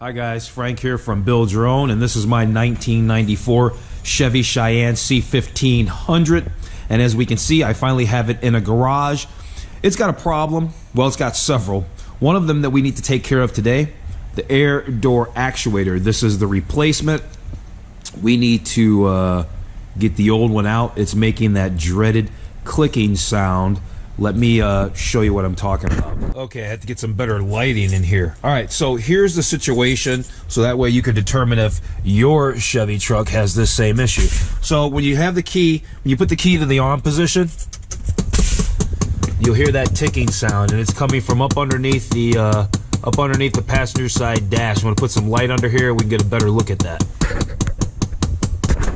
Hi guys, Frank here from Build Your Own, and this is my 1994 Chevy Cheyenne C1500. And as we can see, I finally have it in a garage. It's got a problem. Well, it's got several. One of them that we need to take care of today, the air door actuator. This is the replacement. We need to get the old one out. It's making that dreaded clicking sound. Let me show you what I'm talking about. Okay, I had to get some better lighting in here. All right, so here's the situation, so that way you can determine if your Chevy truck has this same issue. So when you have the key, when you put the key to the on position, you'll hear that ticking sound, and it's coming from up underneath the passenger side dash. I'm gonna put some light under here. We can get a better look at that.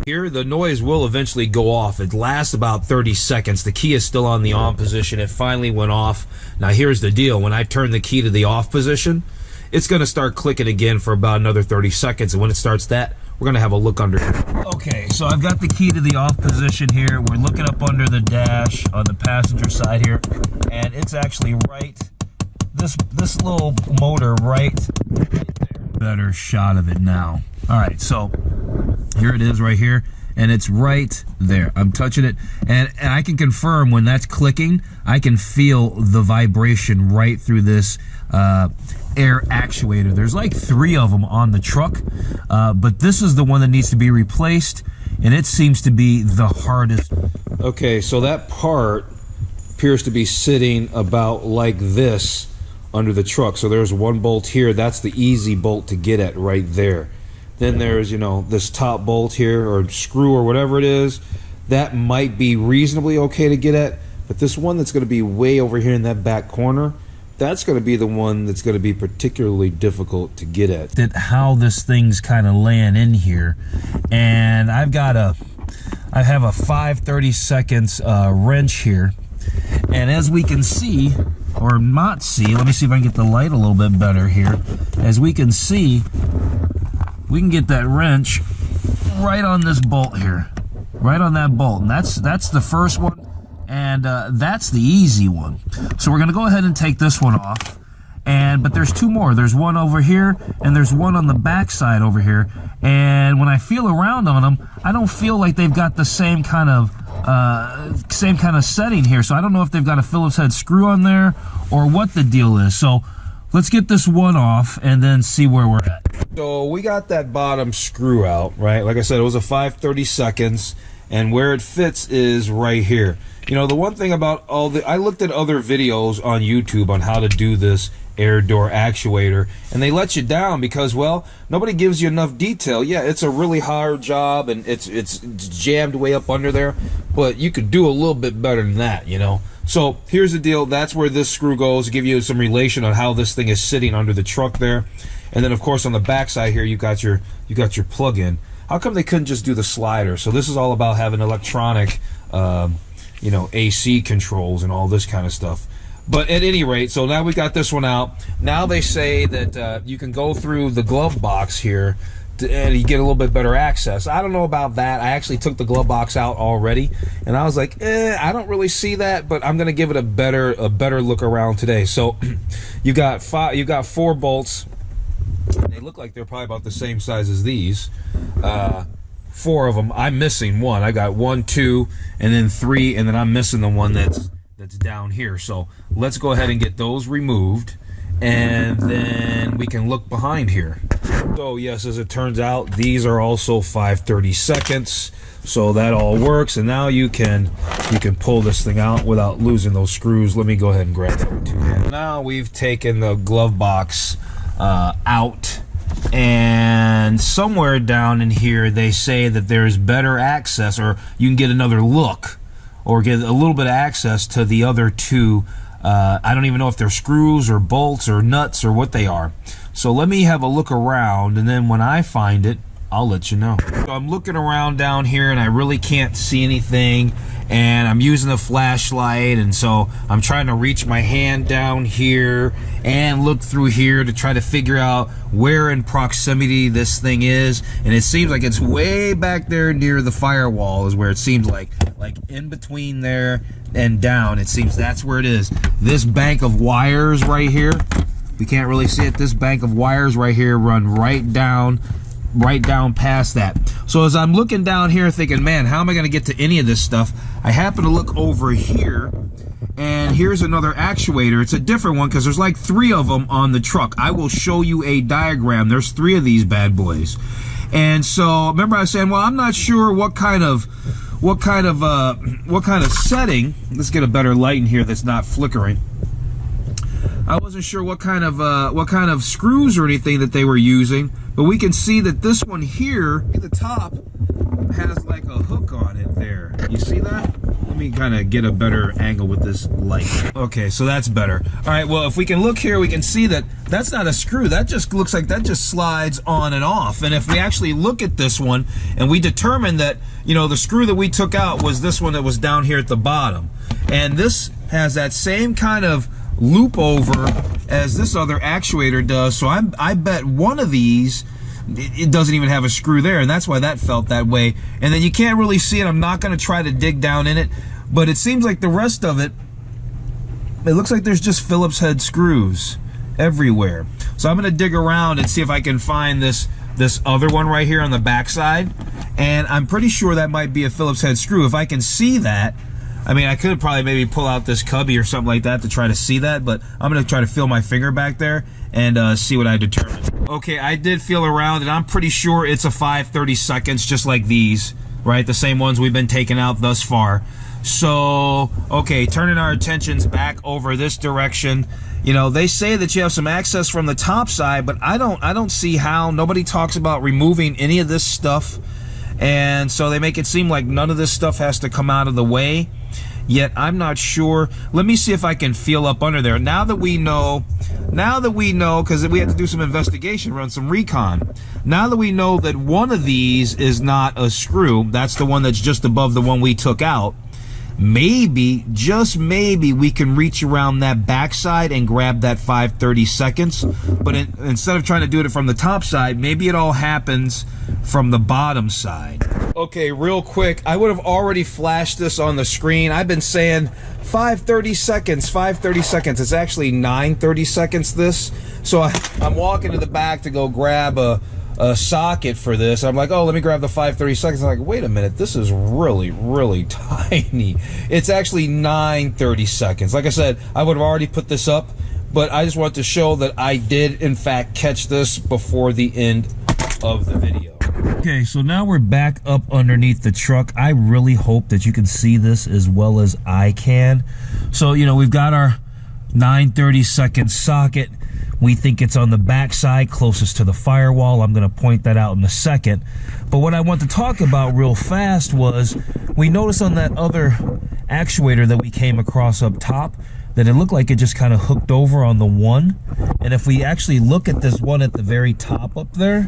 Here, the noise will eventually go off. It lasts about 30 seconds. The key is still on the on position. It finally went off. Now here's the deal. When I turn the key to the off position, it's going to start clicking again for about another 30 seconds. And when it starts that, we're going to have a look under here. Okay, so I've got the key to the off position here. We're looking up under the dash on the passenger side here. And it's actually right, this little motor right there. Better shot of it now. All right, so here it is right here, and it's right there. I'm touching it, and I can confirm when that's clicking, I can feel the vibration right through this air actuator. There's like 3 of them on the truck, but this is the one that needs to be replaced, and it seems to be the hardest. Okay, so that part appears to be sitting about like this under the truck. So there's one bolt here. That's the easy bolt to get at right there. Then there's, you know, this top bolt here, or screw, or whatever it is. That might be reasonably okay to get at, but this one that's going to be way over here in that back corner, that's going to be the one that's going to be particularly difficult to get at. How this thing's kind of laying in here, and I have a 5/32 wrench here, and as we can see, or not see, let me see if I can get the light a little bit better here. As we can see, we can get that wrench right on this bolt here, right on that bolt, and that's the first one, and that's the easy one. So we're gonna go ahead and take this one off, but there's 2 more. There's one over here, and there's one on the back side over here. And when I feel around on them, I don't feel like they've got the same kind of setting here. So I don't know if they've got a Phillips head screw on there or what the deal is. So let's get this one off and then see where we're at. So we got that bottom screw out, right? Like I said, it was a 5/32, and where it fits is right here. You know, the one thing about I looked at other videos on YouTube on how to do this air door actuator, and they let you down because, well, nobody gives you enough detail. Yeah, it's a really hard job, and it's jammed way up under there, but you could do a little bit better than that, you know. So here's the deal. That's where this screw goes, to give you some relation on how this thing is sitting under the truck there. And then, of course, on the back side here, you got your plug-in. How come they couldn't just do the slider? So this is all about having electronic, you know, AC controls and all this kind of stuff. But at any rate, so now we got this one out. Now they say that you can go through the glove box here and you get a little bit better access. I don't know about that. I actually took the glove box out already, and I was like, I don't really see that, but I'm gonna give it a better look around today. So you got 4 bolts. They look like they're probably about the same size as these. 4 of them. I'm missing one. I got 1, 2, and then 3, and then I'm missing the one that's down here. So let's go ahead and get those removed, and then we can look behind here. So yes, as it turns out, these are also 5/32, so that all works. And now you can pull this thing out without losing those screws. Let me go ahead and grab that with 2 hands. Now we've taken the glove box out, and somewhere down in here they say that there's better access, or you can get another look, or get a little bit of access to the other 2. I don't even know if they're screws or bolts or nuts or what they are. So let me have a look around, and then when I find it, I'll let you know. So I'm looking around down here, and I really can't see anything, and I'm using the flashlight, and so I'm trying to reach my hand down here and look through here to try to figure out where in proximity this thing is. And it seems like it's way back there near the firewall is where it seems like in between there and down. It seems that's where it is. This bank of wires right here, We can't really see it. This bank of wires right here run right down past that. So as I'm looking down here thinking, man, how am I going to get to any of this stuff? I happen to look over here, and here's another actuator. It's a different one because there's like 3 of them on the truck. I will show you a diagram. There's 3 of these bad boys. And so remember I was saying, well, I'm not sure what kind of setting. Let's get a better light in here that's not flickering. I wasn't sure what kind of screws or anything that they were using, but we can see that this one here at the top has like a hook on it there. You see that? Let me kind of get a better angle with this light. Okay, so that's better. All right, well, if we can look here, we can see that that's not a screw. That just looks like that just slides on and off. And if we actually look at this one and we determine that, you know, the screw that we took out was this one that was down here at the bottom. And this has that same kind of loop over as this other actuator does. So I bet one of these, it doesn't even have a screw there, and that's why that felt that way. And then you can't really see it. I'm not going to try to dig down in it, but it seems like the rest of it looks like there's just Phillips head screws everywhere. So I'm going to dig around and see if I can find this other one right here on the back side, and I'm pretty sure that might be a Phillips head screw. If I can see that, I mean, I could probably maybe pull out this cubby or something like that to try to see that, but I'm going to try to feel my finger back there and see what I determine. Okay, I did feel around, and I'm pretty sure it's a 5/32, just like these, right? The same ones we've been taking out thus far. So, okay, turning our attentions back over this direction. You know, they say that you have some access from the top side, but I don't see how. Nobody talks about removing any of this stuff. And so they make it seem like none of this stuff has to come out of the way. Yet I'm not sure. Let me see if I can feel up under there. Now that we know, because we had to do some investigation, run some recon. Now that we know that one of these is not a screw, that's the one that's just above the one we took out, maybe, just maybe, we can reach around that backside and grab that 5/32. But instead of trying to do it from the top side, maybe it all happens from the bottom side. Okay, real quick, I would have already flashed this on the screen. I've been saying 5/32. It's actually 9/32 this. So I'm walking to the back to go grab a socket for this. I'm like, oh, let me grab the 5/32. I'm like, wait a minute, this is really tiny. It's actually 9/32. Like I said, I would have already put this up, but I just want to show that I did in fact catch this before the end of the video. Okay, so now we're back up underneath the truck. I really hope that you can see this as well as I can. So, you know, we've got our 9/32 socket. We think it's on the back side closest to the firewall. I'm going to point that out in a second. But what I want to talk about real fast was we noticed on that other actuator that we came across up top that it looked like it just kind of hooked over on the one. And if we actually look at this one at the very top up there,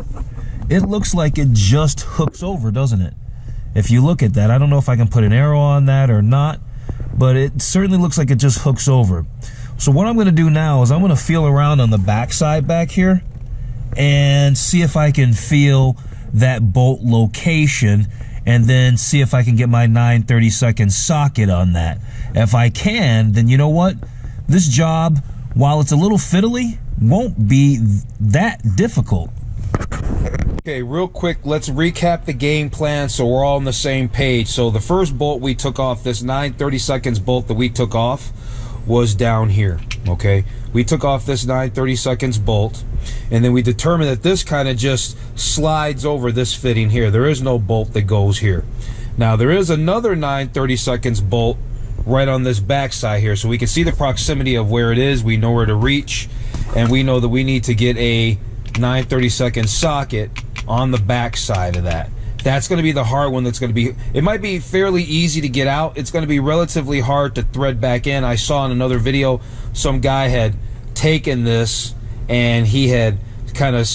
it looks like it just hooks over, doesn't it? If you look at that, I don't know if I can put an arrow on that or not, but it certainly looks like it just hooks over. So what I'm going to do now is I'm going to feel around on the back side back here and see if I can feel that bolt location, and then see if I can get my 9/32 socket on that. If I can, then you know what? This job, while it's a little fiddly, won't be that difficult. Okay, real quick, let's recap the game plan so we're all on the same page. So the first bolt we took off, this 9/32 bolt that we took off, was down here, okay? We took off this 9/32 bolt, and then we determined that this kind of just slides over this fitting here. There is no bolt that goes here. Now, there is another 9/32 bolt right on this back side here, so we can see the proximity of where it is. We know where to reach, and we know that we need to get a 9/32 socket on the back side of that. That's going to be the hard one. That's going to be, it might be fairly easy to get out. It's going to be relatively hard to thread back in. I saw in another video some guy had taken this and he had kind of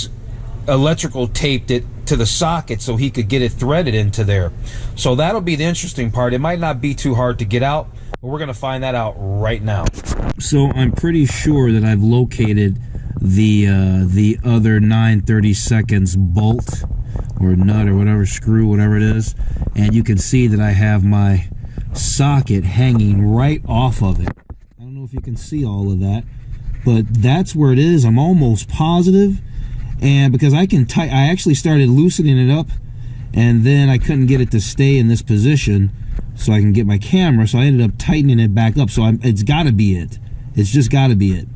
electrical taped it to the socket so he could get it threaded into there. So that'll be the interesting part. It might not be too hard to get out, but we're going to find that out right now. So I'm pretty sure that I've located the other 9/32 bolt or nut or whatever, screw, whatever it is, and you can see that I have my socket hanging right off of it. I don't know if you can see all of that, but that's where it is. I'm almost positive. And because I actually started loosening it up, and then I couldn't get it to stay in this position so I can get my camera, so I ended up tightening it back up. So it's got to be it. It's just got to be it.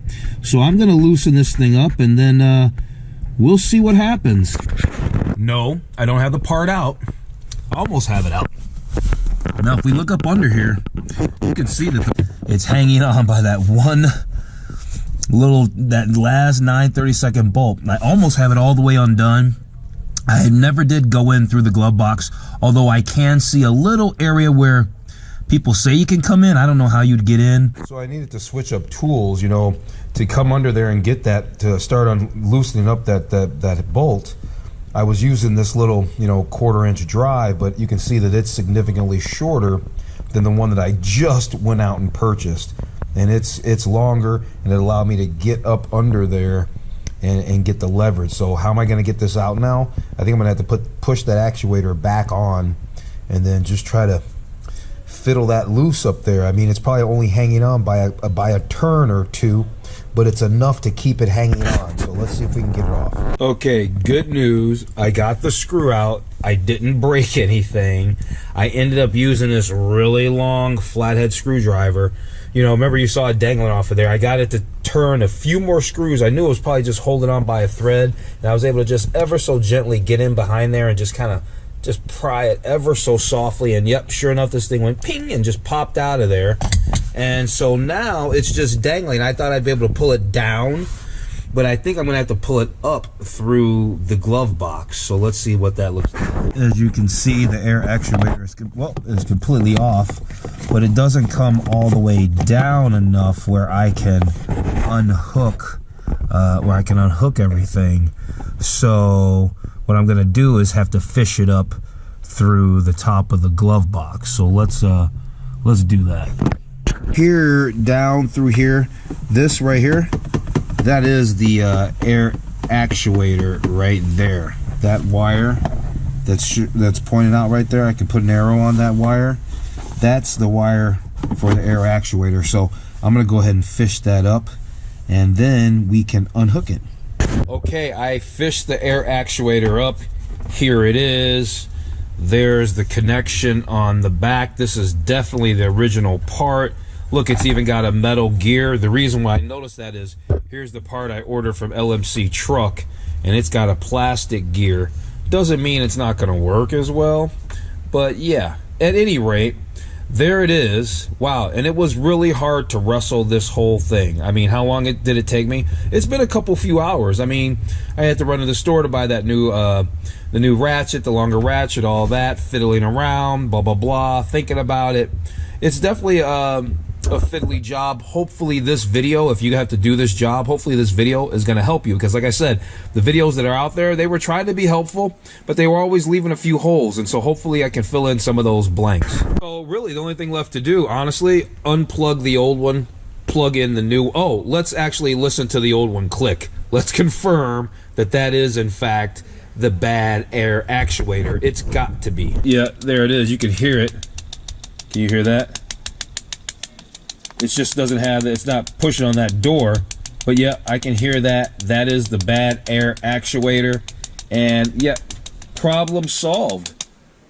So I'm going to loosen this thing up, and then we'll see what happens. No, I don't have the part out. I almost have it out. Now, if we look up under here, you can see that it's hanging on by that one that last 9/32 bolt. I almost have it all the way undone. I never did go in through the glove box, although I can see a little area where people say you can come in. I don't know how you'd get in. So I needed to switch up tools, you know, to come under there and get that, to start on loosening up that bolt. I was using this little, you know, 1/4 inch drive, but you can see that it's significantly shorter than the one that I just went out and purchased. And it's longer, and it allowed me to get up under there and get the leverage. So how am I going to get this out now? I think I'm going to have to push that actuator back on, and then just try to fiddle that loose up there. I mean, it's probably only hanging on by a turn or two, but it's enough to keep it hanging on. So let's see if we can get it off. Okay, good news. I got the screw out. I didn't break anything. I ended up using this really long flathead screwdriver. You know, remember you saw it dangling off of there. I got it to turn a few more screws. I knew it was probably just holding on by a thread, and I was able to just ever so gently get in behind there and just kind of just pry it ever so softly. And yep, sure enough, this thing went ping and just popped out of there. And so now it's just dangling. I thought I'd be able to pull it down, but I think I'm gonna have to pull it up through the glove box. So let's see what that looks like. As you can see, the air actuator is completely off, but it doesn't come all the way down enough where I can unhook everything. So what I'm gonna do is have to fish it up through the top of the glove box. So let's do that. Here, down through here, this right here, that is the air actuator right there. That wire that's pointed out right there, I can put an arrow on that wire. That's the wire for the air actuator. So I'm gonna go ahead and fish that up, and then we can unhook it. Okay, I fished the air actuator up. Here it is. There's the connection on the back. This is definitely the original part. Look, it's even got a metal gear. The reason why I noticed that is, here's the part I ordered from LMC Truck, and it's got a plastic gear. Doesn't mean it's not gonna work as well, but yeah, at any rate, there it is. Wow, and it was really hard to wrestle this whole thing. I mean, how long did it take me? It's been a few hours. I mean, I had to run to the store to buy that new, the new ratchet, the longer ratchet, all that, fiddling around, blah, blah, blah, thinking about it. It's definitely a fiddly job. Hopefully this video, if you have to do this job, hopefully this video is going to help you, because like I said, the videos that are out there, they were trying to be helpful, but they were always leaving a few holes, and so hopefully I can fill in some of those blanks. So really the only thing left to do, honestly, unplug the old one, plug in the new. Oh, let's actually listen to the old one click. Let's confirm that that is in fact the bad air actuator. It's got to be. Yeah, there it is. You can hear it. Can you hear that? It just doesn't have, it's not pushing on that door, but yeah, I can hear that. That is the bad air actuator, and yeah, problem solved.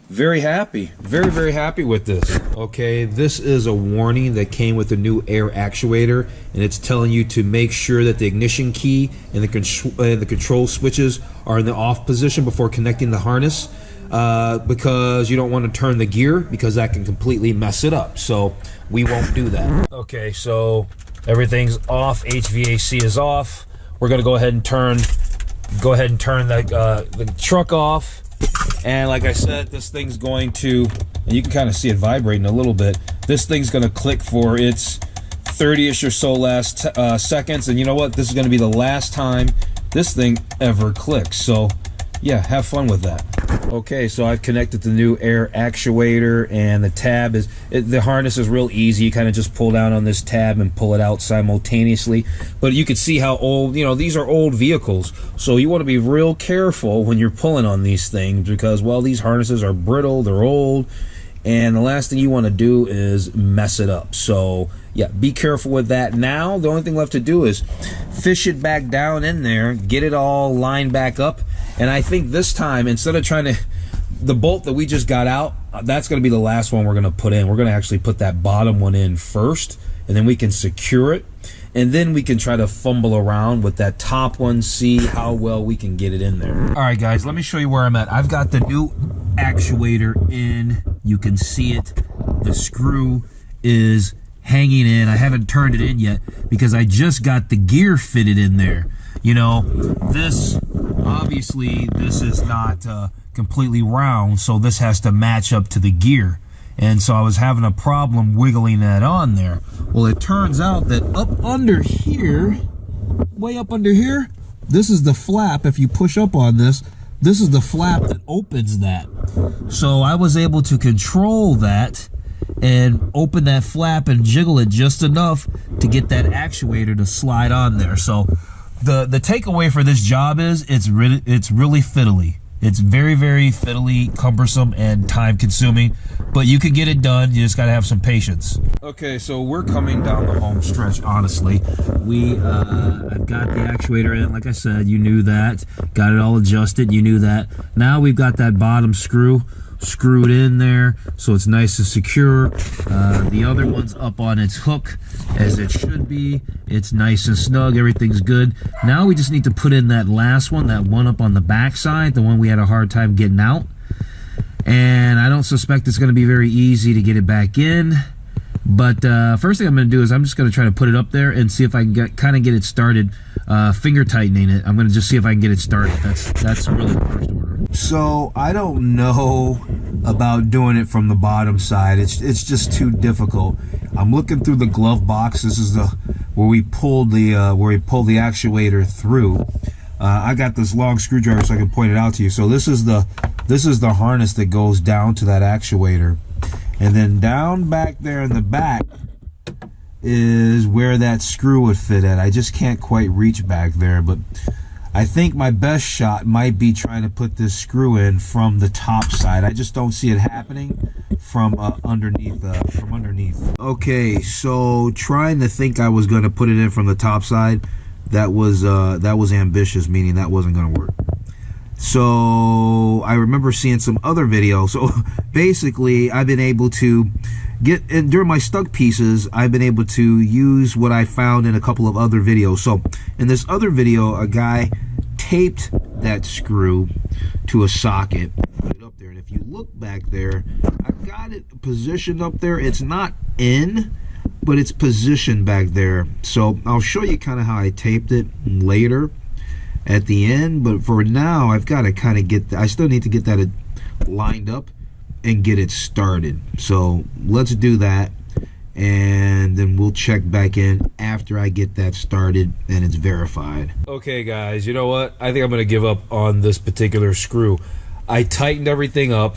Very happy, very happy with this. Okay, this is a warning that came with the new air actuator, and it's telling you to make sure that the ignition key and the control switches are in the off position before connecting the harness, because you don't want to turn the gear, because that can completely mess it up. So we won't do that. Okay, so everything's off. HVAC is off. We're gonna go ahead and turn the truck off. And like I said, this thing's going to, and you can kind of see it vibrating a little bit. This thing's gonna click for its 30-ish or so last seconds, and you know what? This is gonna be the last time this thing ever clicks. So yeah, have fun with that. Okay, so I've connected the new air actuator, and the tab is, the harness is real easy. You kind of just pull down on this tab and pull it out simultaneously. But you can see how old, you know, these are old vehicles. So you want to be real careful when you're pulling on these things, because, well, these harnesses are brittle, they're old, and the last thing you want to do is mess it up. So yeah, be careful with that. Now the only thing left to do is fish it back down in there, get it all lined back up. And I think this time, instead of trying to, the bolt that we just got out, that's going to be the last one we're going to put in. We're going to actually put that bottom one in first, and then we can secure it, and then we can try to fumble around with that top one, see how well we can get it in there. All right, guys, let me show you where I'm at. I've got the new actuator in. You can see it. The screw is hanging in. I haven't turned it in yet because I just got the gear fitted in there. You know, this, obviously, this is not completely round, so this has to match up to the gear. And so I was having a problem wiggling that on there. Well, it turns out that up under here, way up under here, this is the flap. If you push up on this, this is the flap that opens that. So I was able to control that and open that flap and jiggle it just enough to get that actuator to slide on there. So the takeaway for this job is it's really fiddly. It's very, very fiddly, cumbersome, and time consuming, but you can get it done. You just got to have some patience. Okay, so we're coming down the home stretch, honestly. I've got the actuator in, like I said, you knew that. Got it all adjusted, you knew that. Now we've got that bottom screw screwed in there, so it's nice and secure. The other one's up on its hook, as it should be. It's nice and snug, everything's good. Now we just need to put in that last one, that one up on the back side, the one we had a hard time getting out. And I don't suspect it's going to be very easy to get it back in. But first thing I'm going to do is I'm just going to try to put it up there and see if I can kind of get it started. Finger tightening it. I'm going to just see if I can get it started. That's really the first order. So I don't know about doing it from the bottom side. It's just too difficult. I'm looking through the glove box. This is where we pulled the actuator through. I got this long screwdriver so I can point it out to you. So this is the harness that goes down to that actuator. And then down back there in the back is where that screw would fit at. I just can't quite reach back there, but I think my best shot might be trying to put this screw in from the top side. I just don't see it happening from underneath. Okay, so trying to think I was going to put it in from the top side, that was ambitious, meaning that wasn't going to work. So I remember seeing some other videos. So basically I've been able to and during my stuck pieces, I've been able to use what I found in a couple of other videos. So in this other video, a guy taped that screw to a socket, put it up there, and if you look back there, I've got it positioned up there. It's not in, but it's positioned back there. So I'll show you kind of how I taped it later at the end, but for now I've got to kind of I still need to get that lined up and get it started. So let's do that, and then we'll check back in after I get that started and it's verified. Okay guys, you know what, I think I'm gonna give up on this particular screw. I tightened everything up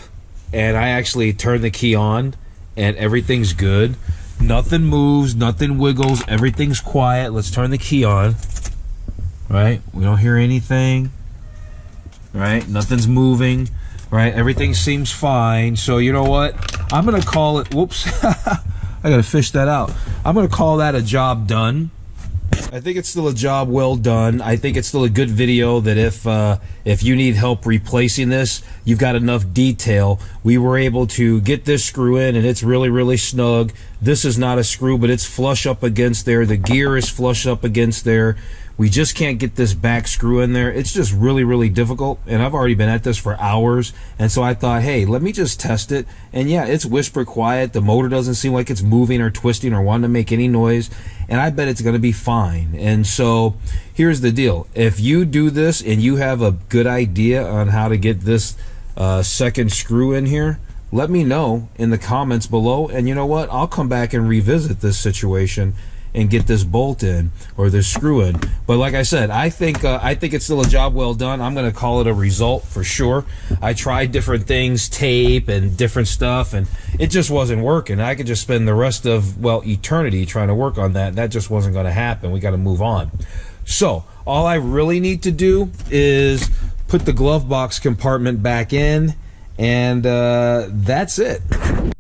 and I actually turned the key on and everything's good. Nothing moves, nothing wiggles, everything's quiet. Let's turn the key on. Right, we don't hear anything, right? Nothing's moving, right? Everything seems fine. So you know what, I'm gonna call it, whoops, I gotta fish that out. I'm gonna call that a job done. I think it's still a job well done. I think it's still a good video that if you need help replacing this, you've got enough detail. We were able to get this screw in and it's really, really snug. This is not a screw, but it's flush up against there. The gear is flush up against there. We just can't get this back screw in there. It's just really, really difficult, and I've already been at this for hours, and so I thought, hey, let me just test it. And yeah, it's whisper quiet. The motor doesn't seem like it's moving or twisting or wanting to make any noise, and I bet it's going to be fine. And so here's the deal. If you do this and you have a good idea on how to get this second screw in here, let me know in the comments below, and you know what, I'll come back and revisit this situation and get this bolt in or this screw in. But like I said, I think it's still a job well done. I'm gonna call it a result for sure. I tried different things, tape and different stuff, and it just wasn't working. I could just spend the rest of, well, eternity trying to work on that. That just wasn't gonna happen. We gotta move on. So all I really need to do is put the glove box compartment back in and that's it.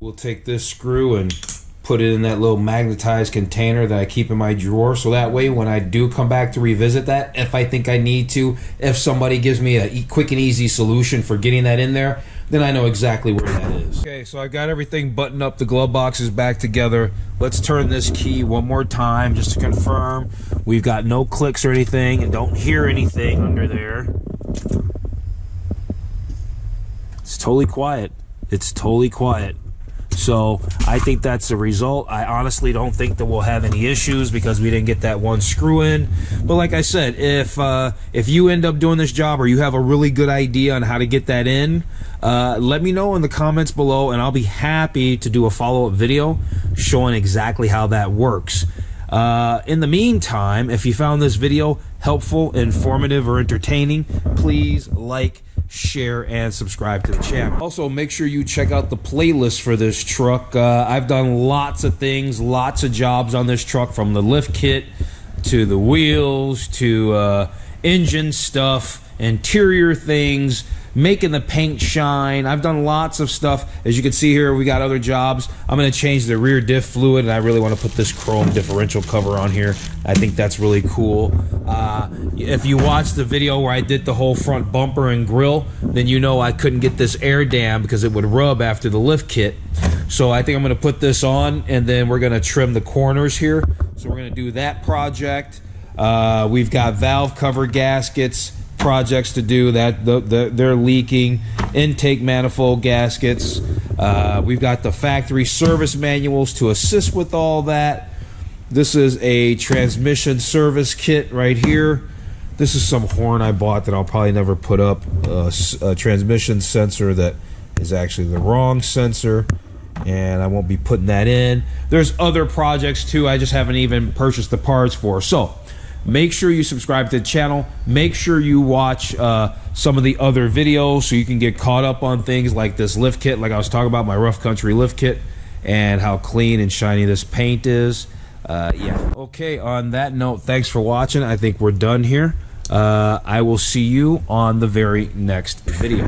We'll take this screw and put it in that little magnetized container that I keep in my drawer, so that way when I do come back to revisit that, if I think I need to, if somebody gives me a quick and easy solution for getting that in there, then I know exactly where that is. Okay, so I got everything buttoned up, the glove box is back together. Let's turn this key one more time just to confirm we've got no clicks or anything and don't hear anything under there. It's totally quiet. It's totally quiet. So I think that's the result. I honestly don't think that we'll have any issues because we didn't get that one screw in. But like I said, if you end up doing this job or you have a really good idea on how to get that in, let me know in the comments below, and I'll be happy to do a follow-up video showing exactly how that works. In the meantime, if you found this video helpful, informative, or entertaining, please like, share, and subscribe to the channel. Also, make sure you check out the playlist for this truck. I've done lots of things, lots of jobs on this truck, from the lift kit to the wheels to engine stuff, interior things, making the paint shine. I've done lots of stuff. As you can see here, we got other jobs. I'm going to change the rear diff fluid, and I really want to put this chrome differential cover on here. I think that's really cool. If you watched the video where I did the whole front bumper and grill, then you know I couldn't get this air dam because it would rub after the lift kit. So I think I'm going to put this on, and then we're going to trim the corners here. So we're going to do that project. We've got valve cover gaskets projects to do that. They're leaking. Intake manifold gaskets. We've got the factory service manuals to assist with all that. This is a transmission service kit right here. This is some horn I bought that I'll probably never put up. A transmission sensor that is actually the wrong sensor, and I won't be putting that in. There's other projects too I just haven't even purchased the parts for. So make sure you subscribe to the channel. Make sure you watch some of the other videos so you can get caught up on things like this lift kit, like I was talking about, my rough country lift kit, and how clean and shiny this paint is. Yeah. Okay, on that note, thanks for watching. I think we're done here. I will see you on the very next video.